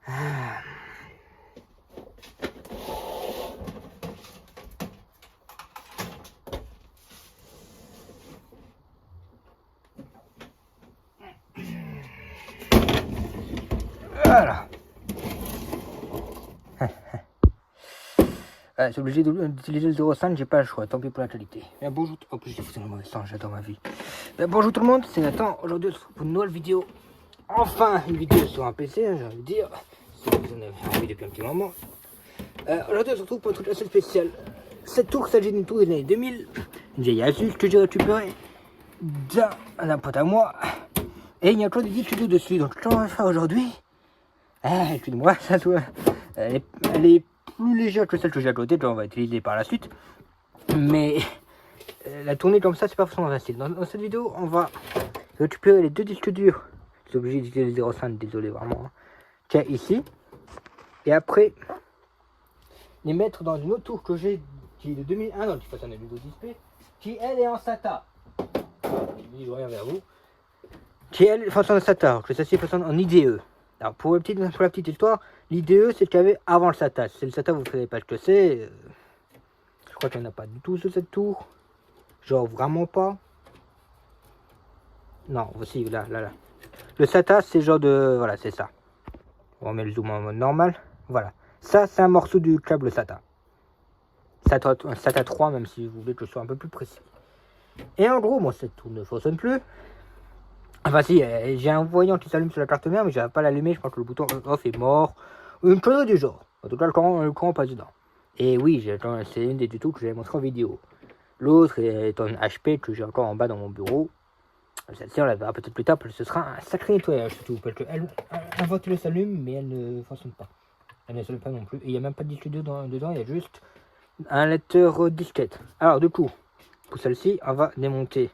Voilà. Je suis obligé d'utiliser le 0,5, j'ai pas le choix, tant pis pour la qualité. Mais bonjour, en plus j'ai foutu dans le mauvais sens, j'adore ma vie. Bonjour tout le monde, c'est Nathan, aujourd'hui on se retrouve pour une nouvelle vidéo. Enfin, une vidéo sur un PC, j'ai envie de dire. Si vous en avez envie depuis un petit moment. Aujourd'hui on se retrouve pour un truc assez spécial. Cette tour s'agit d'une tour des années 2000, une vieille Asus que j'ai récupérée d'un pote à moi. Et il y a encore des disques studio dessus, donc ce qu'on va faire aujourd'hui, excusez-moi, elle est plus légère que celle que j'ai à côté, qu'on va utiliser par la suite. Mais la tournée comme ça, c'est pas forcément facile. Dans cette vidéo, on va récupérer les deux disques durs. Je suis obligé d'utiliser le 0,5, désolé vraiment. Tiens, ici. Et après, les mettre dans une autre tour que j'ai, qui est de 2001, donc il faut un Windows XP, qui elle est en SATA. Je reviens vers vous. Qui elle fonctionne en SATA, que celle-ci fonctionne en IDE. Alors pour la petite histoire, l'IDE c'est ce qu'il y avait avant le SATA. Si le SATA vous ne savez pas ce que c'est, je crois qu'il n'y en a pas du tout sur cette tour. Genre vraiment pas. Non, aussi là. Le SATA c'est genre de... Voilà, c'est ça. On remet le zoom en mode normal. Voilà. Ça c'est un morceau du câble SATA. SATA 3 même si vous voulez que je sois un peu plus précis. Et en gros, moi cette tour ne fonctionne plus. Enfin si, j'ai un voyant qui s'allume sur la carte mère, mais j'arrive pas à l'allumer, je pense que le bouton off est mort. Une chose du genre. En tout cas, le courant passe dedans. Et oui, c'est une des tutos que j'ai montré en vidéo. L'autre est un HP que j'ai encore en bas dans mon bureau. Celle-ci, on la verra peut-être plus tard, parce que ce sera un sacré nettoyage surtout. Parce qu'elle, un ventilo s'allume, mais elle ne fonctionne pas. Elle ne s'allume pas non plus. Et il n'y a même pas de disque dedans, il y a juste un lecteur disquette. Alors du coup, pour celle-ci, on va démonter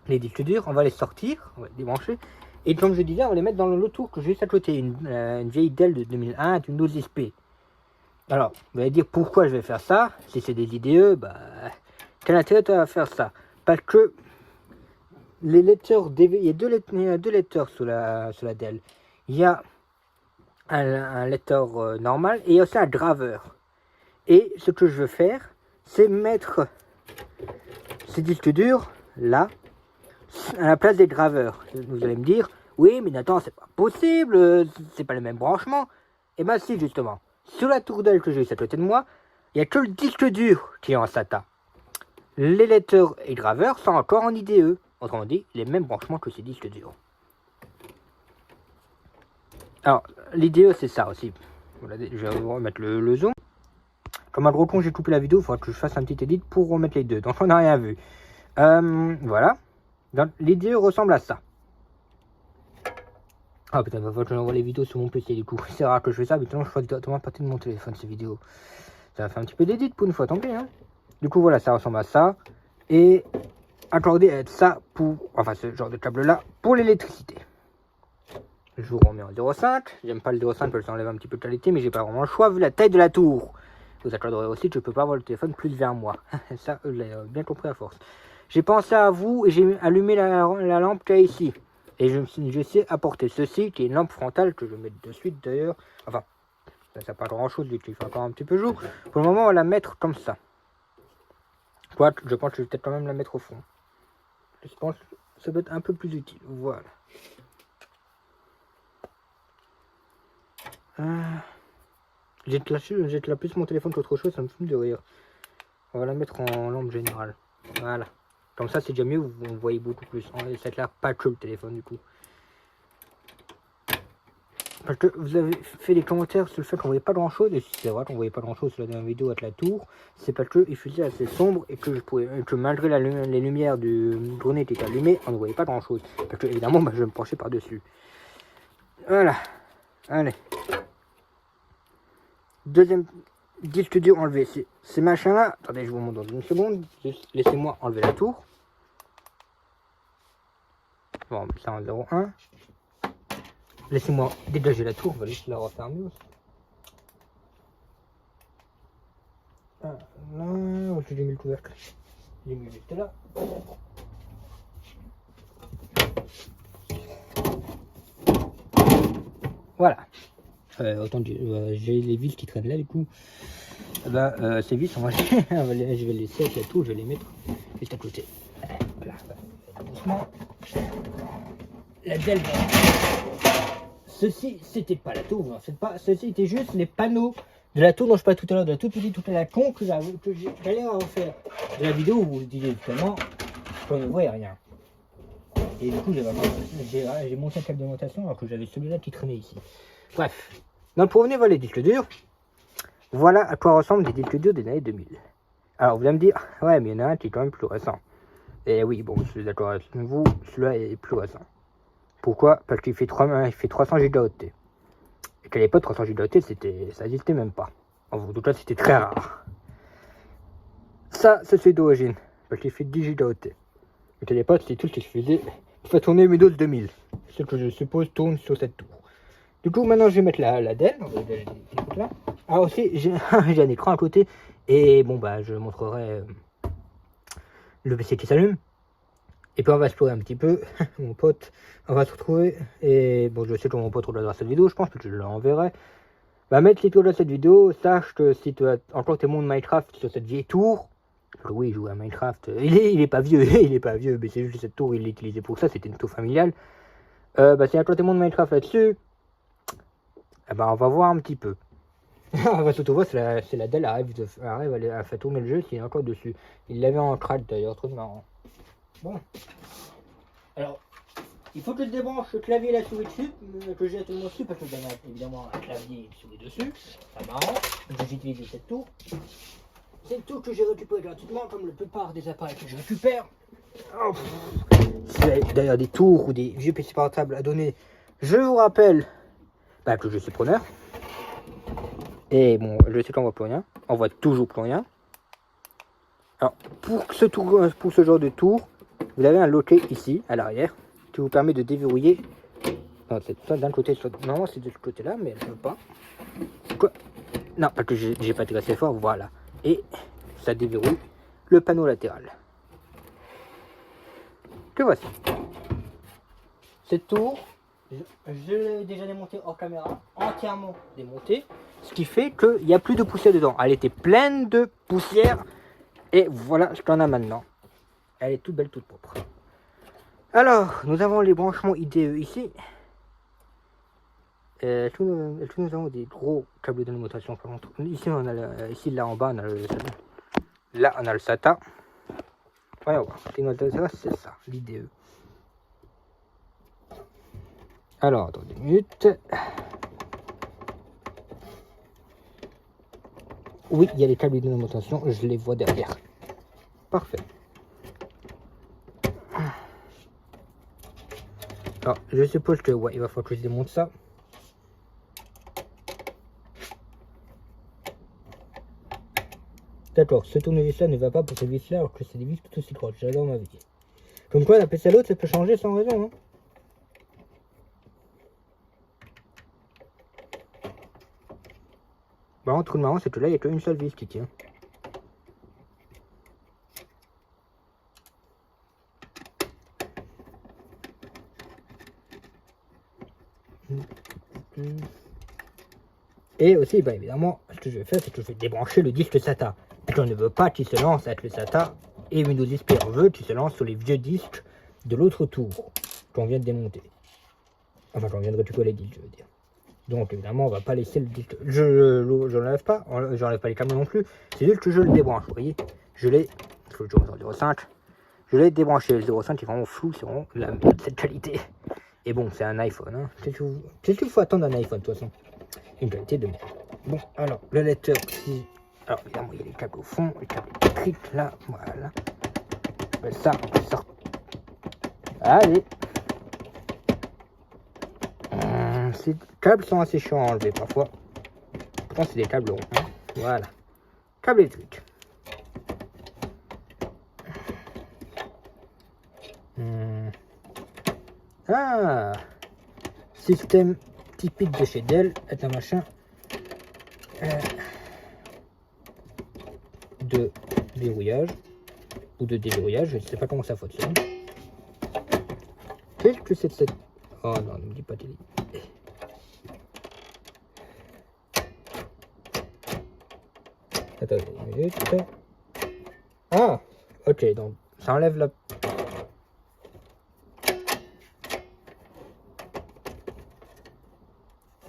les disques durs, on va les sortir, on va les débrancher, et comme je disais, on va les mettre dans l'autre tour que j'ai juste à côté, une vieille Dell de 2001 avec une Windows XP. Alors, vous allez dire pourquoi je vais faire ça, si c'est des IDE, bah, quel intérêt tu as à faire ça? Parce que les lecteurs DV, il y a deux lecteurs sur la Dell. Il y a un lecteur normal et il y a aussi un graveur. Et ce que je veux faire, c'est mettre ces disques durs là, à la place des graveurs. Vous allez me dire, oui mais Nathan c'est pas possible, c'est pas le même branchement. Et ben si justement, sur la tour Dell que j'ai à côté de moi, il n'y a que le disque dur qui est en SATA. Les lecteurs et graveurs sont encore en IDE, autrement dit les mêmes branchements que ces disques durs. Alors l'IDE c'est ça aussi. Voilà, je vais remettre le zoom. Comme un gros con j'ai coupé la vidéo, il faudra que je fasse un petit edit pour remettre les deux, donc on n'a rien vu. Voilà. L'IDE ressemble à ça. Ah putain, va falloir que j'envoie les vidéos sur mon PC du coup. C'est rare que je fais ça, mais sinon je fais directement à partir de mon téléphone ces vidéos. Ça va faire un petit peu d'édit pour une fois, tant pis hein. Du coup voilà, ça ressemble à ça. Et accordé à être ça pour... Enfin ce genre de câble là pour l'électricité. Je vous remets en 0,5. J'aime pas le 0,5 parce que ça enlève un petit peu de qualité, mais j'ai pas vraiment le choix vu la taille de la tour. Vous accorderez aussi que je peux pas avoir le téléphone plus vers moi. Ça, je l'ai bien compris à force. J'ai pensé à vous et j'ai allumé la lampe qu'il y a ici. Et je sais apporter ceci, qui est une lampe frontale que je vais mettre de suite d'ailleurs. Enfin, ça n'a pas grand chose vu qu'il fait encore un petit peu jour. Pour le moment, on va la mettre comme ça. Quoique, je pense que je vais peut-être quand même la mettre au fond. Je pense que ça peut être un peu plus utile. Voilà. Jette là plus mon téléphone qu'autre chose, ça me fume de rire. On va la mettre en lampe générale. Voilà. Comme ça, c'est déjà mieux, vous voyez beaucoup plus. Et ça éclaire pas que le téléphone, du coup. Parce que vous avez fait des commentaires sur le fait qu'on voyait pas grand chose. Et c'est vrai qu'on voyait pas grand chose sur la dernière vidéo avec la tour. C'est parce qu'il faisait assez sombre et que malgré les lumières du journée qui étaient allumées, on ne voyait pas grand chose. Parce que évidemment, bah, je me penchais par-dessus. Voilà. Allez. Deuxième disque dur enlevé. Ces machins-là. Attendez, je vous montre dans une seconde. Laissez-moi enlever la tour. Bon, on met ça en 0,1. Laissez-moi dégager la tour, on va juste la refermer aussi. Ah, là, où est-ce que j'ai mis le couvercle? J'ai mis juste là. Voilà. J'ai les vis qui traînent là du coup. Ces vis, je vais les laisser avec la tour, je vais les mettre juste à côté. Voilà, doucement. La dalle. Ceci, c'était pas la tour, vous n'en faites pas. Ceci était juste les panneaux de la tour dont je parlais tout à l'heure, de la toute petite, toute la con que j'allais refaire. De la vidéo où vous disiez justement qu'on ne voyait rien. Et du coup, j'ai monté un câble de montation alors que j'avais celui-là qui traînait ici. Bref, donc pour venir voir les disques durs, voilà à quoi ressemblent les disques durs des années 2000. Alors vous allez me dire, ouais, mais il y en a un qui est quand même plus récent. Et oui, bon, je suis d'accord avec vous, celui-là est plus récent. Pourquoi? Parce qu'il fait 300 Go. Et qu'à l'époque, 300 Go, ça n'existait même pas. En tout cas, c'était très rare. Ça, c'est celui d'origine, parce qu'il fait 10 Go. Et qu'à l'époque, c'était tout ce qui se faisait pour faire tourner Windows 2000. Ce que je suppose tourne sur cette tour. Du coup, maintenant, je vais mettre la Dell. Là. Ah, aussi, j'ai un écran à côté. Et bon, bah, je montrerai le PC qui s'allume. Et puis on va explorer un petit peu, mon pote, on va se retrouver, et bon je sais que mon pote regardera cette vidéo, je pense que je l'enverrai. Va mettre les tours de cette vidéo, sache que si tu as encore tes mondes Minecraft sur cette vieille tour, oui, il joue à Minecraft, il est pas vieux, il est pas vieux, mais c'est juste que cette tour, il l'utilisait pour ça, c'était une tour familiale. Bah si encore tes mondes Minecraft là-dessus, bah on va voir un petit peu. On va surtout voir, c'est la Dell arrive à faire tourner le jeu, s'il est encore dessus. Il l'avait en crack d'ailleurs, truc marrant. Bon, alors, il faut que je débranche le clavier et la souris dessus, que j'ai actuellement dessus, parce que j'avais évidemment un clavier et une souris dessus, c'est marrant, j'ai utilisé cette tour. C'est une tour que j'ai récupérée gratuitement, comme la plupart des appareils que je récupère. Oh, si vous avez d'ailleurs des tours ou des vieux PC portables à donner, je vous rappelle que je suis preneur. Et bon, je sais qu'on voit plus rien, on voit toujours plus rien. Alors, pour ce genre de tour, vous avez un loquet ici, à l'arrière, qui vous permet de déverrouiller. Non, c'est soit d'un côté, soit... Non, c'est de ce côté-là, mais elle ne veut pas. Quoi? Non, parce que j'ai pas tiré assez fort, voilà. Et ça déverrouille le panneau latéral. Que voici. Cette tour, je l'ai déjà démontée hors caméra, entièrement démontée. Ce qui fait qu'il n'y a plus de poussière dedans. Elle était pleine de poussière. Et voilà ce qu'on a maintenant. Elle est toute belle, toute propre. Alors, nous avons les branchements IDE ici. Nous avons des gros câbles d'alimentation. Ici, ici, là en bas, on a là, on a le SATA. Voyons voir. C'est ça, l'IDE. Alors, attendez une minute. Oui, il y a les câbles d'alimentation. Je les vois derrière. Parfait. Alors, je suppose que ouais, il va falloir que je démonte ça. D'accord, ce tournevis-là ne va pas pour ce vis-là, alors que c'est des vis tout aussi droites. J'adore ma vie. Comme quoi, la PC à l'autre, ça peut changer sans raison. Hein. Bon, tout le marrant, c'est que là, il n'y a qu'une seule vis qui tient. Et aussi, bah, évidemment, ce que je vais faire, c'est que je vais débrancher le disque SATA. Et on ne veut pas qu'il se lance avec le SATA et Windows XP. On veut qu'il se lance sur les vieux disques de l'autre tour qu'on vient de démonter. Enfin, qu'on vient de récupérer les disques, je veux dire. Donc, évidemment, on va pas laisser le disque. Je l'enlève pas, j'enlève pas les câbles non plus. C'est juste que je le débranche, vous voyez. Je l'ai, il faut que je joue en 0.5. Je l'ai débranché. Le 0.5 est vraiment flou, c'est vraiment de cette qualité. Et bon, c'est un iPhone. Hein. Qu'est-ce qu'il faut attendre d'un iPhone, de toute façon? Une qualité de merde. Bon, alors, le lecteur ici. Alors, évidemment, il y a les câbles au fond, les câbles électriques là, voilà. Ça, on sort. Allez. Ces câbles sont assez chiants à enlever parfois. Pourtant, c'est des câbles ronds. Hein. Voilà. Câble électrique. Ah, système typique de chez Dell est un machin de verrouillage ou de déverrouillage, je ne sais pas comment ça fonctionne. Qu'est-ce que c'est de cette... Oh non, ne me dis pas télé. Attendez une minute. Ah, ok, donc ça enlève la... Vous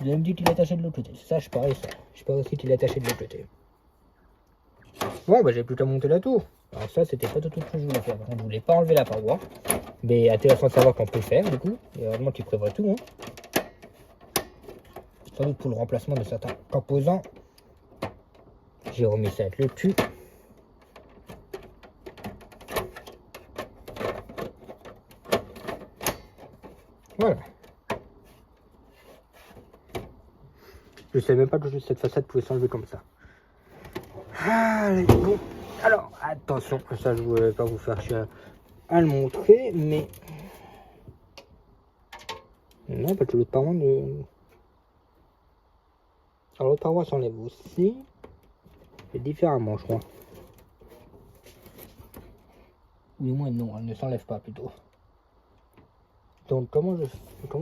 allez me dire qu'il est attaché de l'autre côté. Ça, je parie ça. Je parie aussi qu'il est attaché de l'autre côté. Bon, bah j'ai plus qu'à monter la tour. Alors ça, c'était pas tout ce que je voulais faire. On voulait pas enlever la paroi. Mais intéressant de savoir qu'on peut le faire, du coup. Et vraiment, tu prévois tout, hein. Sans doute pour le remplacement de certains composants. J'ai remis ça avec le cul. Voilà. Je savais même pas que cette façade pouvait s'enlever comme ça. Allez, bon. Alors, attention, ça je voulais pas vous faire chier à le montrer, mais... Non, parce que l'autre paroi ne... Alors l'autre paroi s'enlève aussi. Mais différemment, je crois. Ou du moins non, elle ne s'enlève pas plutôt. Donc comment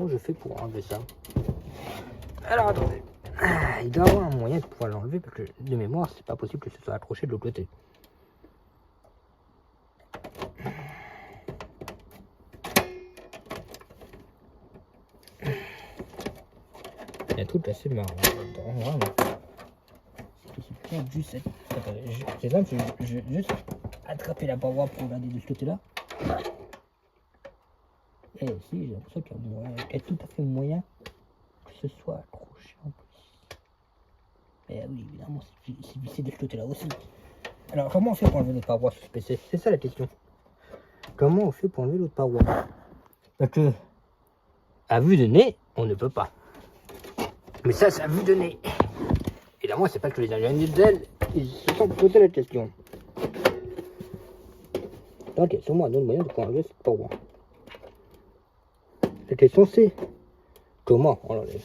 je fais pour enlever ça? Alors attendez. Il doit y avoir un moyen de pouvoir l'enlever parce que de mémoire c'est pas possible que ce soit accroché de l'autre côté. Il y a un truc assez marrant là-dedans, vraiment. C'est juste... Attendez, c'est simple, je vais juste attraper la paroi pour regarder de ce côté-là. Et ici, j'ai l'impression qu'il y a tout à fait moyen que ce soit accroché en plus. Et oui, évidemment, c'est vissé de ce côté-là aussi. Alors, comment on fait pour enlever l'autre paroi sur ce PC? C'est ça la question. Comment on fait pour enlever l'autre paroi? Parce que, à vue de nez, on ne peut pas. Mais ça, c'est à vue de nez. Évidemment, c'est pas que les ingénieurs d'elle, ils se sont posé la question. Donc, il y a sûrement un autre moyen de pouvoir enlever cette paroi. La question c'est comment on l'enlève.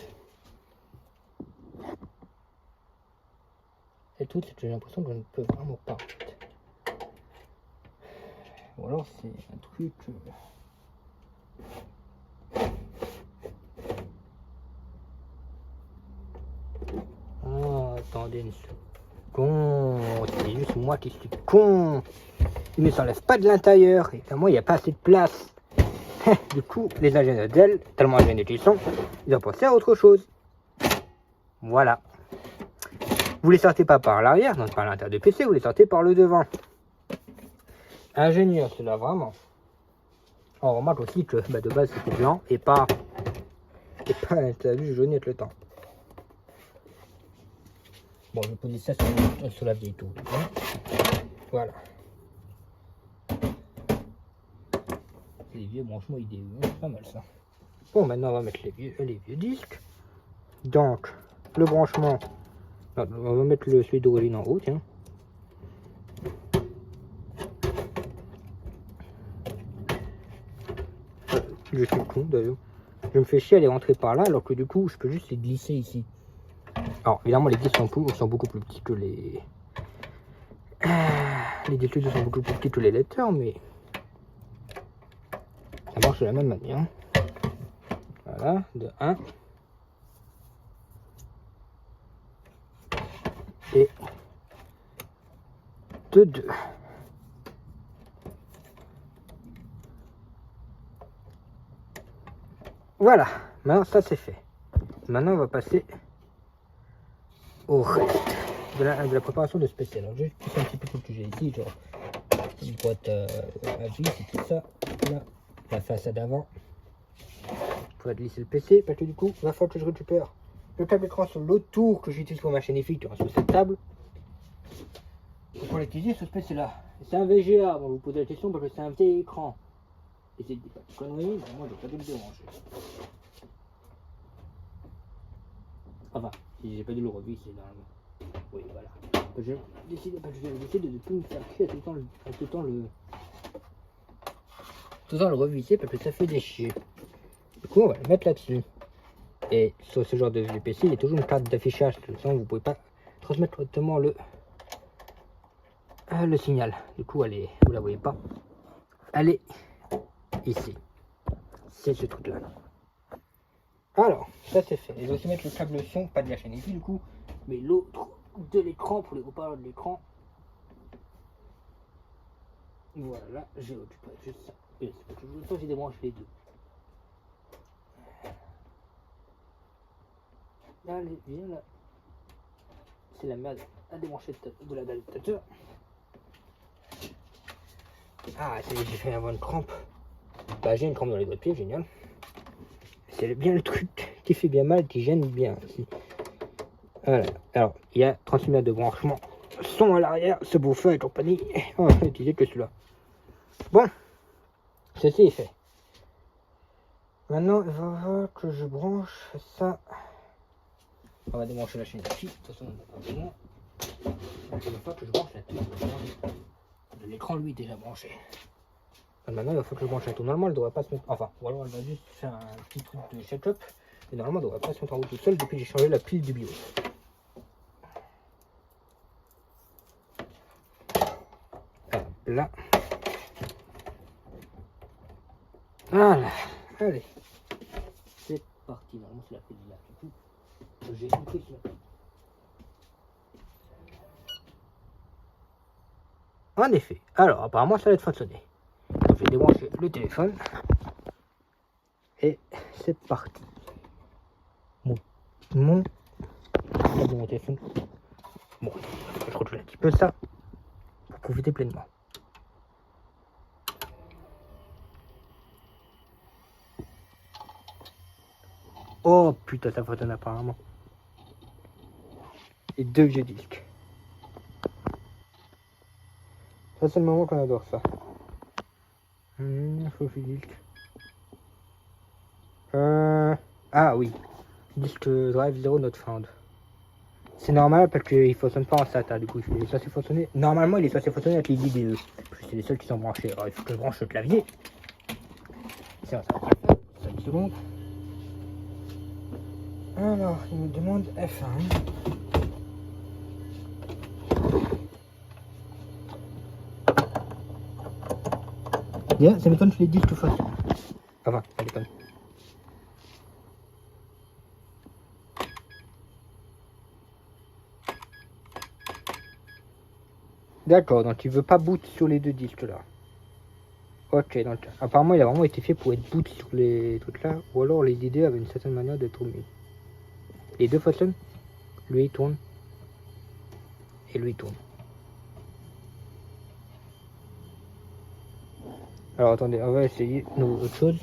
Et tout, c'est que j'ai l'impression que je ne peux vraiment pas. Ou alors c'est un truc. Ah, attendez une seconde. C'est juste moi qui suis con. Il ne s'enlève pas de l'intérieur. Et moi, il n'y a pas assez de place. Du coup, les ingénieurs Dell, tellement ingénieux qu'ils sont, ils ont pensé à autre chose. Voilà. Vous les sortez pas par l'arrière, donc par l'intérieur du PC, vous les sortez par le devant. Ingénieur, c'est là vraiment. On remarque aussi que bah, de base c'était blanc et pas t'as vu jaune avec le temps. Bon, je vais poser ça sur la vieille tour. Voilà. Les vieux branchements idéaux, c'est pas mal ça. Bon, maintenant on va mettre les vieux disques. Donc, le branchement, on va mettre celui d'origine en haut, tiens. Je suis con d'ailleurs. Je me fais chier à les rentrer par là, alors que du coup, je peux juste les glisser ici. Alors, évidemment, les disques sont beaucoup plus petits que les... Les disques sont beaucoup plus petits que les lecteurs, mais... Ça marche de la même manière. Voilà, de 1. Et de 2. Voilà, maintenant ça c'est fait. Maintenant on va passer au reste de la préparation de ce PC. Alors juste un petit peu tout que j'ai ici, genre une boîte à vis et tout ça. Là, la façade avant. Pour glisser le PC, parce que du coup, il va falloir que je récupère le câble écran sur l'autre tour que j'utilise pour ma chaîne EFI, sur cette table. Et pour l'utiliser sur ce PC là. C'est un VGA, bon, vous posez la question parce que c'est un vieil écran. Et c'est des conneries, moi j'ai pas dû le déranger. Enfin, si j'ai pas dû le revisser normalement. Oui, voilà. J'ai décidé de ne plus me faire chier à tout le temps le revisser parce que ça fait des chier. Du coup, on va le mettre là-dessus. Et sur ce genre de PC, il y a toujours une carte d'affichage. De toute façon, vous pouvez pas transmettre correctement le signal. Du coup, allez, vous la voyez pas. Allez, ici. C'est ce truc-là. Alors, ça c'est fait. Et je vais aussi mettre le câble son, pas de la chaîne ici du coup, mais l'autre de l'écran pour les haut-parleurs de l'écran. Voilà, j'ai récupéré juste ça. Et c'est pas toujours le temps, j'ai débranché les deux. Allez, viens là. C'est la merde à débrancher de l'adaptateur. Ah, j'ai fait avoir une crampe. Bah, j'ai une crampe dans les doigts de pied, génial. C'est bien le truc qui fait bien mal, qui gêne bien aussi. Voilà, alors il y a 36 mètres de branchement. Son à l'arrière, subwoofer et compagnie. On va utiliser que celui-là. Bon, ceci est fait. Maintenant, il va falloir que je branche ça. On va débrancher la chaîne ici. De toute façon, on n'a pas besoin. Il va falloir que je branche la tour. L'écran, lui, est déjà branché. Maintenant, il va falloir que je branche la tour. Normalement, elle ne devrait pas se mettre. Enfin, ou alors elle va juste faire un petit truc de setup. Mais normalement, elle ne devrait pas se mettre en route toute seule depuis que j'ai changé la pile du BIOS. Hop là. Voilà. Allez. C'est parti. Normalement, c'est la pile là. Du coup, j'ai compris cela. En effet. Alors, apparemment, ça va être façonné. Je vais débrancher le téléphone. Et c'est parti. Mon téléphone. Bon, je retrouve un petit peu ça pour profiter pleinement. Oh putain, ça fonctionne apparemment. Et deux vieux disques. Ça, c'est le moment qu'on adore ça. Floppy disk. Ah oui. Disk drive 0 not found. C'est normal parce qu'il ne fonctionne pas en SATA. Du coup, il est censé fonctionner. Normalement, il est censé fonctionner avec les IDE. C'est les seuls qui sont branchés. Alors, il faut que je branche le clavier. C'est ça. 5 secondes. Alors, il me demande F1. Bien, ça m'étonne que je l'ai dit tout fois. Enfin, ça m'étonne. D'accord, donc il veut pas boot sur les deux disques là. Ok, donc apparemment il a vraiment été fait pour être boot sur les trucs là, ou alors les idées avaient une certaine manière de tourner. Les deux fonctionnent, lui il tourne, et lui il tourne. Alors attendez, on va essayer autre chose.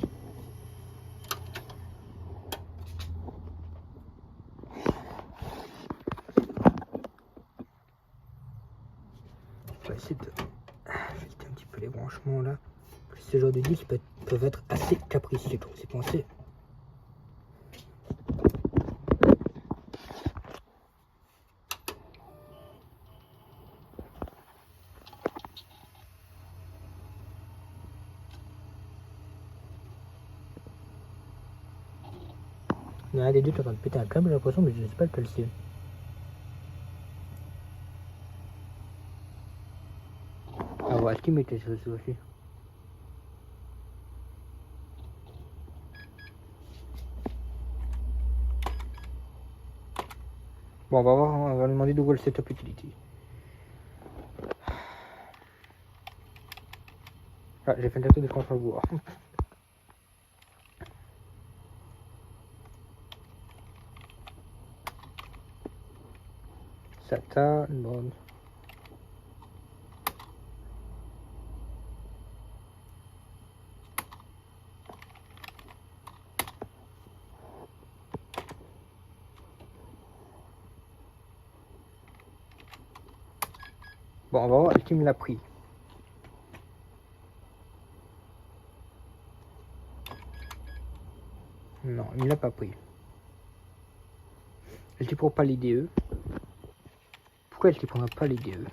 On va essayer de ajuster un petit peu les branchements là. Ce genre de disques peuvent être assez capricieux, comme c'est pensé. Il y en a des deux qui sont en train de péter un câble, j'ai l'impression, mais je ne sais pas lequel c'est. On va voir ce qu'il mettait sur ce aussi. Bon, on va voir, on va lui demander d'ouvrir le setup utility. Ah, j'ai fait un test de contrôle board. SATA, non. Bon, on va voir qui me l'a pris. Non, il ne l'a pas pris. Elle ne prend pas l'IDE. Pourquoi elle ne prendra pas l'IDE?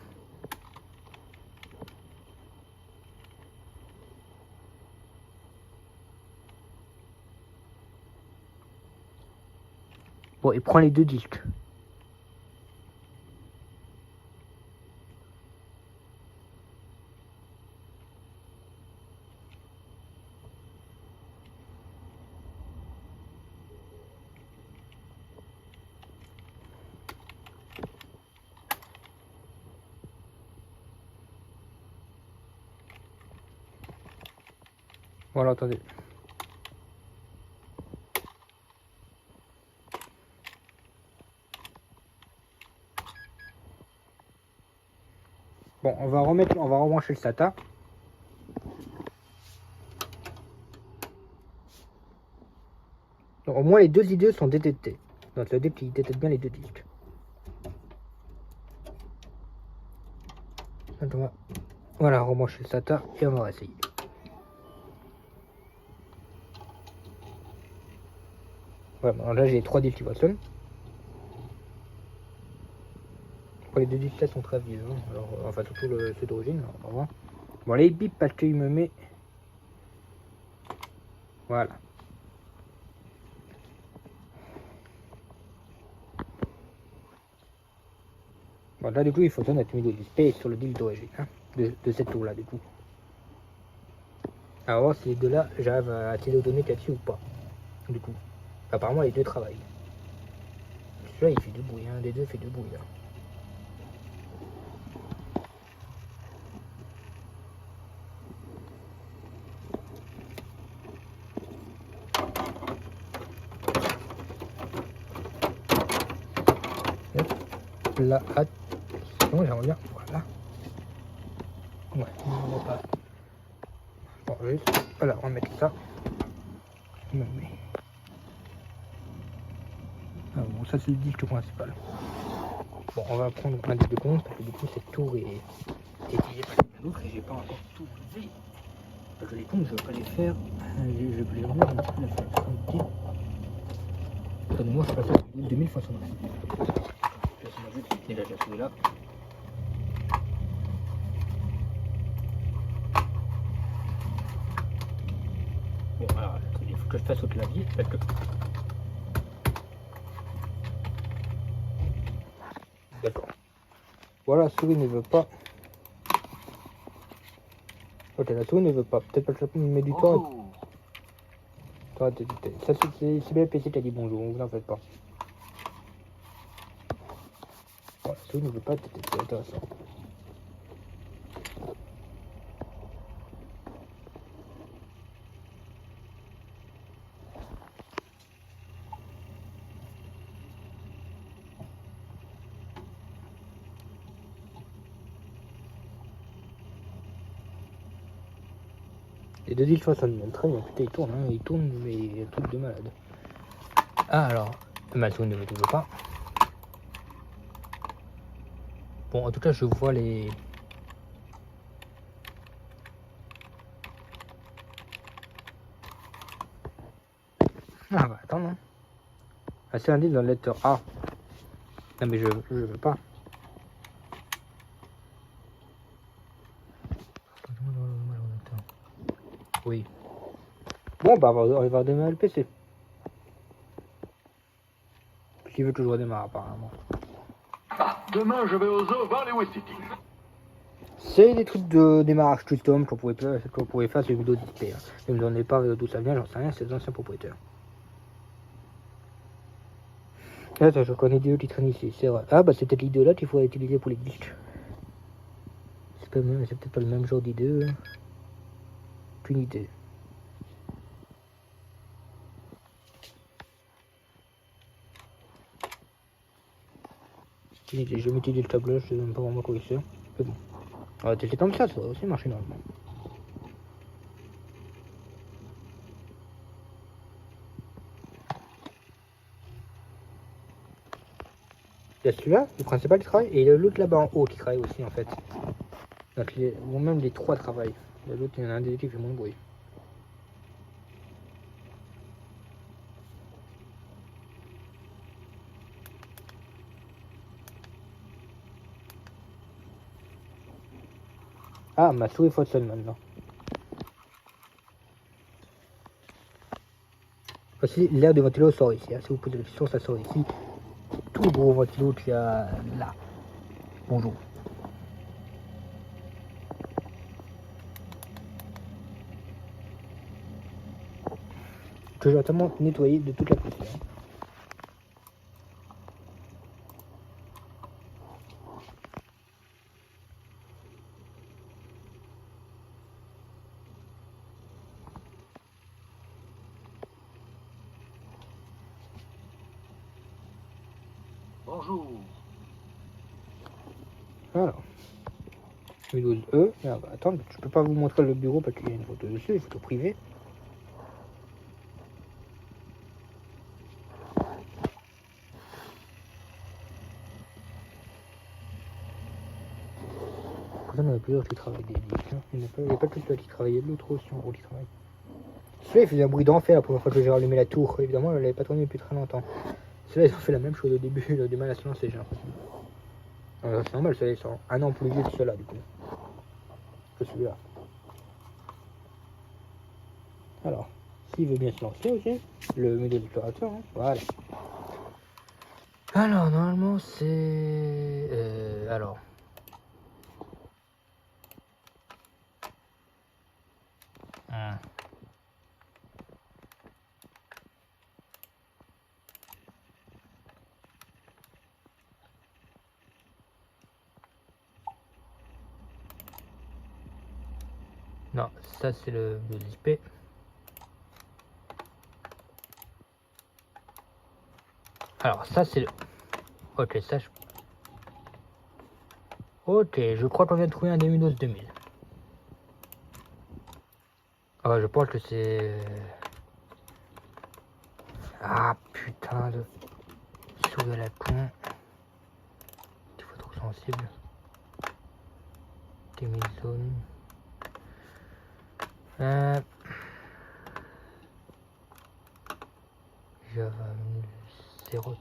Bon, il prend les deux disques. Voilà, attendez. Bon, on va rebrancher le SATA. Donc, au moins les deux idées sont détectées. Donc le DIP qui détecte bien les deux disques. Donc, on va voilà, rebrancher le SATA et on va essayer. Voilà, bon, là j'ai les 3 disques qui fonctionnent. Les deux disques là sont très vieux, hein. Alors, enfin surtout ceux d'origine, on va voir. Bon, les bips parce qu'il me met. Voilà. Bon, là du coup il fonctionne avec Windows XP sur le disque d'origine, hein, de cette tour là du coup. Alors voir si les deux là j'arrive à attirer aux données là-dessus ou pas. Du coup. Apparemment les deux travaillent. Celui-là il fait du bruit, un des deux fait du bruit là. Là, attention, j'aimerais bien, voilà. Ouais, on va pas. Bon, juste, voilà, on va mettre ça. On me met. Ah bon, ça c'est le disque principal. Bon, on va prendre un des deux comptes parce que du coup cette tour est étayée par l'autre et j'ai pas encore tout levé. Parce que les comptes, je vais pas les faire. Je peux les remettre un petit peu la faire. Attendez-moi, je passe à 2000 fois son déjà celui-là. Bon, alors, il faut que je fasse au clavier parce que. D'accord. Voilà, la souris ne veut pas. Ok, la souris ne veut pas. Peut-être pas que ça met du temps. Attends, ça c'est bien le PC qui a dit bonjour, vous en faites pas. Bon, la souris ne veut pas, c'est intéressant. Les deux îles fonctionnent très bien, putain, ils tournent, mais un truc de malade. Ah, alors, ma souris ne veut toujours pas. Bon, en tout cas, je vois les. Ah, bah, attends, non. Ah, c'est un disque dans le lecteur A. Non, mais je veux pas. Oui. Bon, bah, on va redémarrer le PC. Qui veut toujours redémarrer, apparemment. Demain, je vais au zoo voir les Westiti. C'est des trucs de démarrage custom qu'on pouvait faire sur vidéo display. Hein. Ne me donnez pas d'où ça vient, j'en sais rien, c'est des anciens propriétaires. Attends, je connais l'idée qui traîne ici, c'est vrai. Ah bah c'est peut-être l'idée là qu'il faudrait utiliser pour les disques. C'est peut-être pas le même genre d'idée. Qu'une idée. J'ai jamais utilisé le tableur, je sais même pas vraiment quoi il sert. Mais bon. Ah, c'est comme ça va aussi marcher normalement. Il y a celui-là, le principal qui travaille, et l'autre là-bas en haut qui travaille aussi en fait. Donc ou même les trois travaillent. L'autre, il y en a un des deux qui fait moins de bruit. Ah, ma souris fonctionne maintenant. Voici l'air de ventilo sort ici. Hein. Si vous posez la question, ça sort ici. Tout le gros ventilo qu'il y a là. Bonjour. Que j'ai entièrement nettoyé de toute la poussière. Bonjour. Alors. Windows E. Ah bah, attends, je peux pas vous montrer le bureau parce qu'il y a une photo dessus, une photo privée. Pourtant, il y en a plusieurs qui travaillent des disques. Hein. Il n'y a pas que celui-là qui travaillait, l'autre aussi en gros qui travaille. Celui-là il faisait un bruit d'enfer la première fois que j'ai rallumé la tour. Évidemment, elle n'avait pas tourné depuis très longtemps. Celui-là, ils ont fait la même chose au début, il a du mal à se lancer, j'ai l'impression. C'est normal, celui-là, ils sont un an plus vieux que ceux-là, du coup. Que celui-là. Alors, s'il veut bien se lancer aussi, le modèle explorateur, hein. Voilà. Alors, normalement, c'est... alors... Non, ça c'est le SP. Alors ça c'est le... Ok, ça je... Ok, je crois qu'on vient de trouver un des Windows 2000. Ah, je pense que c'est... Ah putain de... Souris à la con. Il faut trop sensible. 2000 zones. Java 0.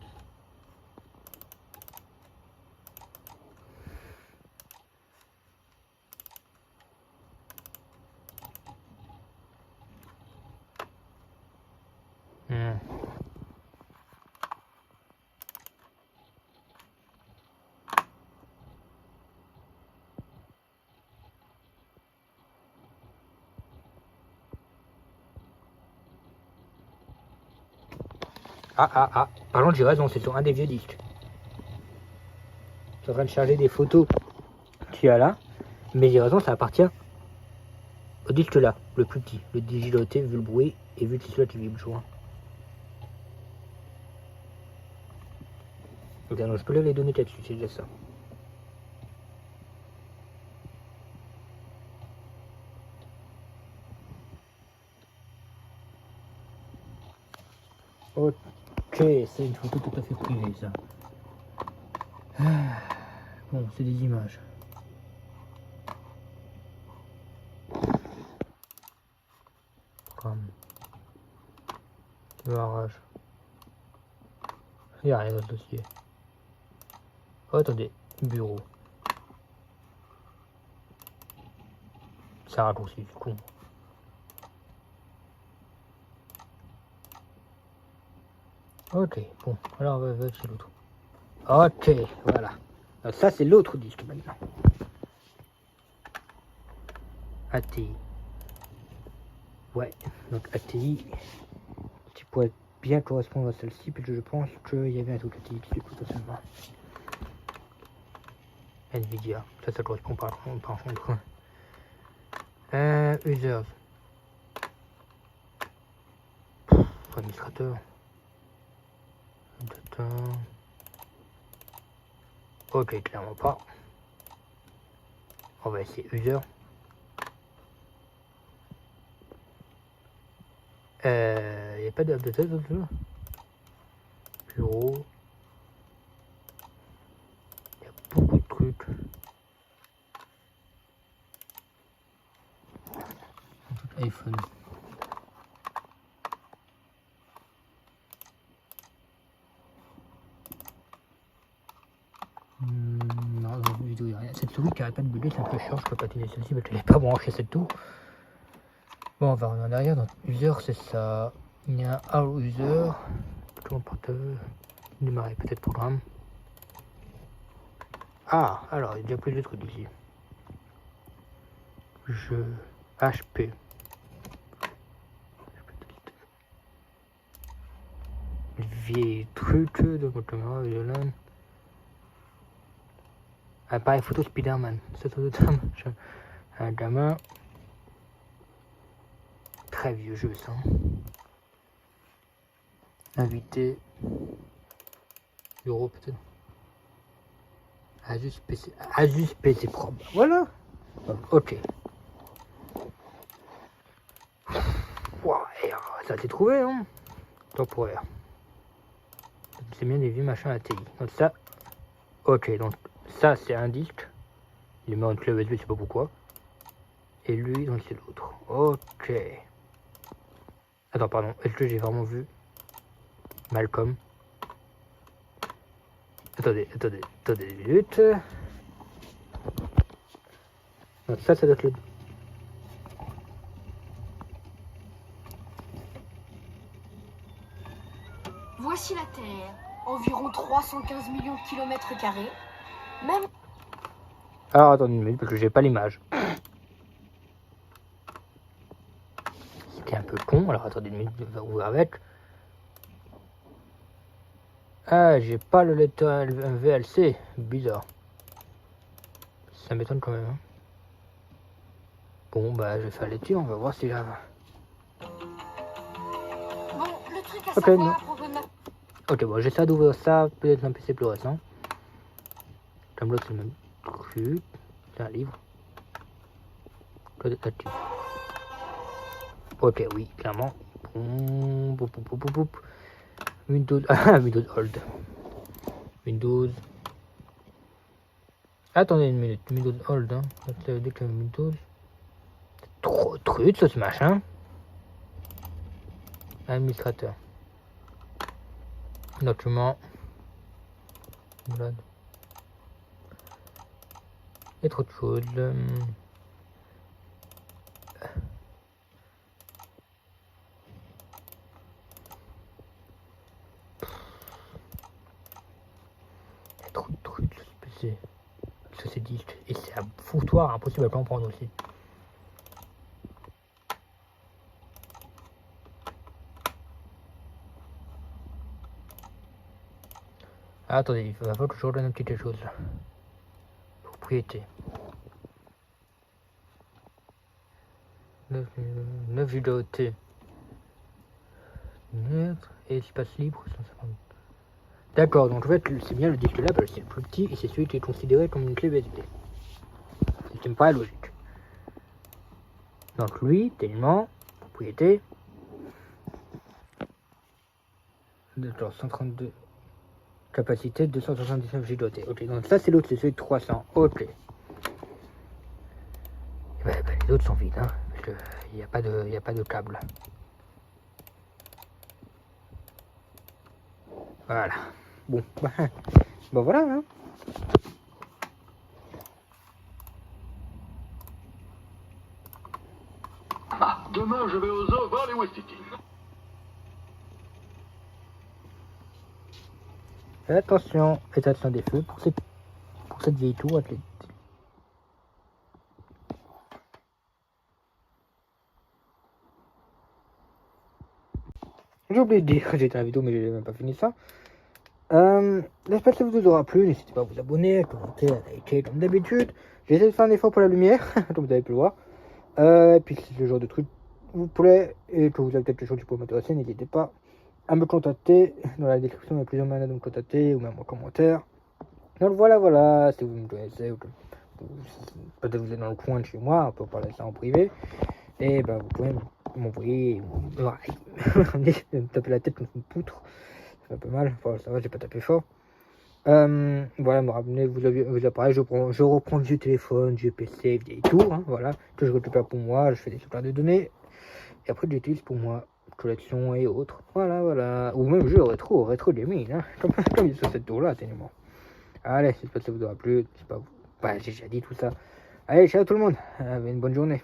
Ah. Par contre, j'ai raison, c'est sur un des vieux disques. Je suis en train de charger des photos qu'il y a là. Mais j'ai raison, ça appartient au disque là, le plus petit. Le digiloté, vu le bruit et vu que c'est celui qui vibre joint. Donc, je peux les donner là-dessus, c'est déjà ça. Ok, c'est une photo tout à fait privée ça. Bon, c'est des images. Comme démarrage. Il n'y a rien dans ce dossier. Oh, attendez, bureau. C'est un raccourci, du con. Ok, bon, alors on va chez l'autre. Ok, voilà. Alors, ça c'est l'autre disque maintenant. ATI. Ouais, donc ATI qui pourrait bien correspondre à celle-ci, puisque je pense qu'il y avait un truc ATI dessus potentiellement. Nvidia, ça correspond par contre. Users. Administrateur. Data. Ok, clairement pas. On va essayer user. Il n'y a pas d'update dessus. Bureau. Il y a beaucoup de trucs. iPhone. Non, dans la vidéo, il n'y a rien. Cette souris qui arrête pas de bugger, c'est un peu chiant. Je peux pas utiliser celle-ci parce qu'elle n'est pas branchée cette tour. Bon, on va revenir en arrière. Donc, user, c'est ça. Il y a un All User. Comment portable démarrer peut-être programme. Ah, alors, il y a déjà plus de trucs ici. Je HP. Vieille truc de votre caméra, violon. Appareil photo Spider-Man. C'est un gamin. Très vieux jeu ça. Invité. Bureau peut-être. Asus PC Pro. Voilà. Ok. Wow, ça s'est trouvé, hein. Temporaire. C'est bien des vieux machins ATI. Donc ça. Ok, donc ça c'est un disque. Il est mis en clé USB, je sais pas pourquoi. Et lui, donc c'est l'autre. Ok. Attends, pardon. Est-ce que j'ai vraiment vu Malcolm? Attendez une minute. Donc ça doit être le... Voici la Terre, environ 315 millions de kilomètres carrés. Même... Alors attendez une minute parce que j'ai pas l'image. C'était un peu con, alors attendez une minute, je vais ouvrir avec. Ah, j'ai pas le lecteur VLC, bizarre. Ça m'étonne quand même. Hein. Bon, bah je vais faire l'étude, on va voir si j'arrive. Bon, le truc à Ok, savoir non. à propos de ma... Ok, bon, j'essaie d'ouvrir ça, peut-être un PC plus récent. Comme l'autre, c'est le même truc. C'est un livre. Là-dessus. Ok, oui, clairement. Windows. Ah, Windows Old. Windows. Attendez une minute. Windows Old. Hein. Ça veut dire que Windows. Trop truc, ça, ce machin. Administrateur. Document. Voilà. Et trop de choses. Trop de trucs, ça c'est dit, et c'est un foutoir impossible à comprendre aussi. Ah, attendez, il va falloir que je redonne un petit quelque chose là. Propriété. 9 gigaoctets. 9 et espace libre 150. D'accord, donc en fait c'est bien le disque là, parce que c'est le plus petit et c'est celui qui est considéré comme une clé USB. Ce qui me paraît logique. Donc lui, tellement, propriété. D'accord, 132. Capacité 279 gigaoctets. Ok, donc ça c'est l'autre, c'est celui de 300. Ok. Et les autres sont vides, hein, parce qu'il n'y a pas de câble. Voilà. Bon, bah voilà. Hein. Ah, demain je vais au zoo voir les Westiti. Attention, éteinte des feux pour cette vieille tour athlète. J'ai oublié de dire, j'étais à la vidéo mais j'ai même pas fini ça. J'espère que ça vous aura plu, n'hésitez pas à vous abonner, à commenter, à liker comme d'habitude. J'essaie de faire un effort pour la lumière, comme vous avez pu le voir. Et puis si ce genre de truc vous plaît et que vous avez peut-être quelque chose qui pourrait m'intéresser, n'hésitez pas à me contacter. Dans la description il y a plusieurs moyens de me contacter ou même en commentaire. Donc voilà, si vous me connaissez ou que peut-être vous êtes dans le coin de chez moi, on peut parler ça en privé. Et ben vous pouvez m'envoyer me taper la tête contre une poutre. Ça fait un peu mal, enfin, ça va, j'ai pas tapé fort. Voilà, me ramener vos appareils, je reprends le vieux téléphone, vieux PC, vieille tour, hein, voilà, que je récupère pour moi, je fais des sauvegardes de données, et après je l'utilise pour moi, collection et autres, voilà, ou même jeu rétro gaming, hein, comme il est sur cette tour là, tellement. Allez, j'espère que ça vous aura plu, c'est pas vous, bah j'ai déjà dit tout ça. Allez, ciao tout le monde, une bonne journée.